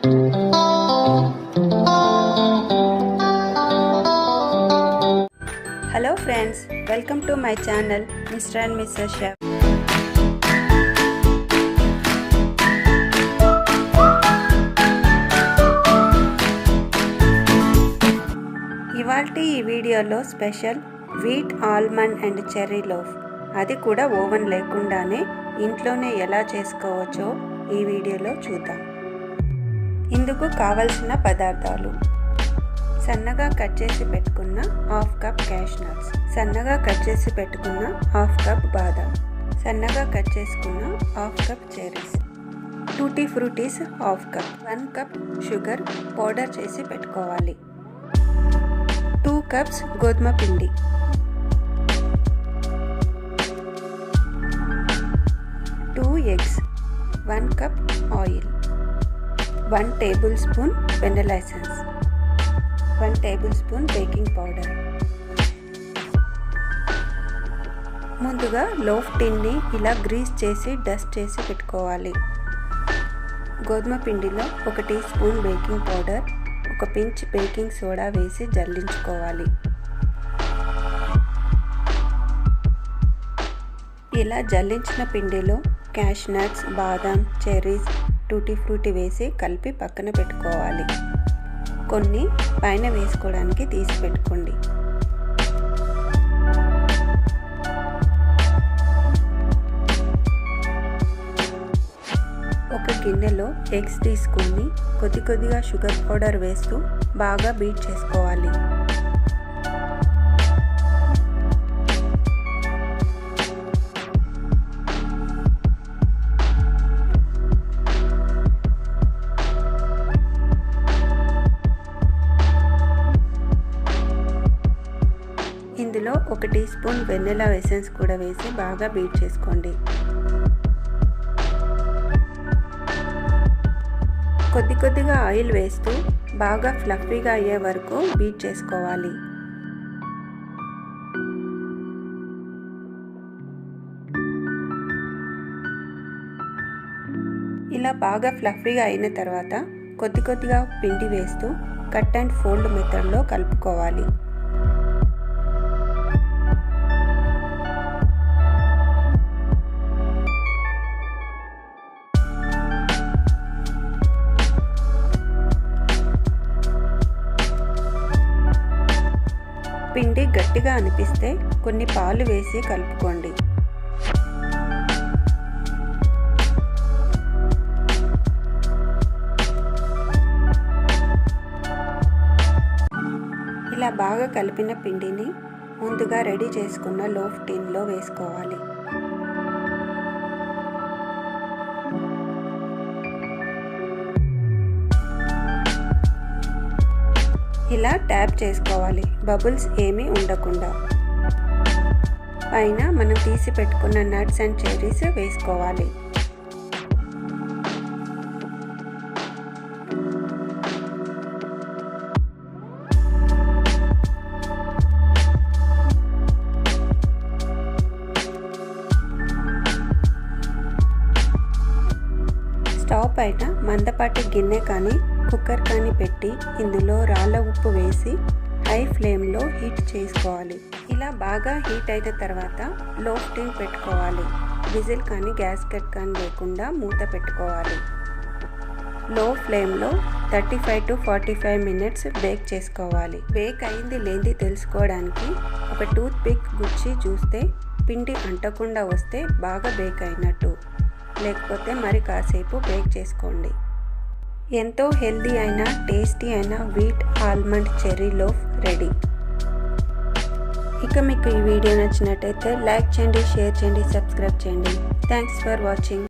Hello friends, welcome to my channel Mr. and Mrs. Chef. ఇవాల్టి ఈ వీడియోలో special wheat almond and cherry loaf, అది కూడా oven లేకుండానే ఇంట్లోనే ఎలా చేసుకోవచ్చో ఈ వీడియోలో చూద్దాం. ఇందుకు కావలసిన పదార్థాలు: సన్నగా కట్ చేసి పెట్టుకున్న హాఫ్ కప్ క్యాష్ నట్స్, సన్నగా కట్ చేసి పెట్టుకున్న హాఫ్ కప్ బాదం, సన్నగా కట్ చేసుకున్న half cup cherries, tutti fruttis half cup, 1 cup sugar powder చేసి పెట్టుకోవాలి, 2 కప్స్ గోధుమ పిండి, 2 eggs, 1 cup oil, 1 tablespoon vanilla essence, 1 tablespoon baking powder. ముందుగా లోఫ్ టిన్ని ఇలా గ్రీస్ చేసి డస్ట్ చేసి పెట్టుకోవాలి. గోధుమ పిండిలో 1 teaspoon baking powder, 1 pinch baking soda వేసి జల్లించుకోవాలి. ఇలా జల్లించిన పిండిలో క్యాష్ నట్స్, బాదం, చెర్రీస్, టూటీ ఫ్రూటీ వేసి కలిపి పక్కన పెట్టుకోవాలి. కొన్ని పైన వేసుకోవడానికి తీసి పెట్టుకోండి. ఒక గిన్నెలో ఎగ్స్ తీసుకొని కొద్దిగా షుగర్ పౌడర్ వేస్తూ బాగా బీట్ చేసుకోవాలి. ఇందులో 1 టీ స్పూన్ వెనిలా ఎసెన్స్ కూడా వేసి బాగా బీట్ చేసుకోండి. కొద్దిగా ఆయిల్ వేస్తూ బాగా ఫ్లఫీగా అయ్యే వరకు బీట్ చేసుకోవాలి. ఇలా బాగా ఫ్లఫీగా అయిన తర్వాత కొద్దిగా పిండి వేస్తూ కట్ అండ్ ఫోల్డ్ మెథడ్లో కలుపుకోవాలి. పిండి గట్టిగా అనిపిస్తే కొన్ని పాలు వేసి కలుపుకోండి. ఇలా బాగా కలిపిన పిండిని ముందుగా రెడీ చేసుకున్న లోఫ్ టిన్లో వేసుకోవాలి. ఇలా ట్యాప్ చేసుకోవాలి, బబుల్స్ ఏమీ ఉండకుండా. పైన మనం తీసి పెట్టుకున్న నట్స్ అండ్ చెర్రీస్ వేసుకోవాలి. స్టవ్ పైన మందపాటి గిన్నె కానీ కుక్కర్ కానీ పెట్టి ఇందులో రాళ్ళ ఉప్పు వేసి హై ఫ్లేమ్లో హీట్ చేసుకోవాలి. ఇలా బాగా హీట్ అయిన తర్వాత లోఫ్ టిన్ పెట్టుకోవాలి. విజిల్ కానీ గ్యాస్కెట్ కానీ లేకుండా మూత పెట్టుకోవాలి. లో ఫ్లేమ్లో 35 to 45 మినిట్స్ బేక్ చేసుకోవాలి. బేక్ అయింది లేనిది తెలుసుకోవడానికి ఒక టూత్ పిక్ గుచ్చి చూస్తే పిండి అంటకుండా వస్తే బాగా బేక్ అయినట్టు, లేకపోతే మరి కాసేపు బేక్ చేసుకోండి. ఎంతో హెల్దీ అయిన టేస్టీ అయిన wheat almond cherry loaf ready. ఇక మీకు ఈ వీడియో నచ్చినట్టయితే లైక్ చేయండి, షేర్ చేయండి, సబ్స్క్రైబ్ చేయండి. Thanks for watching.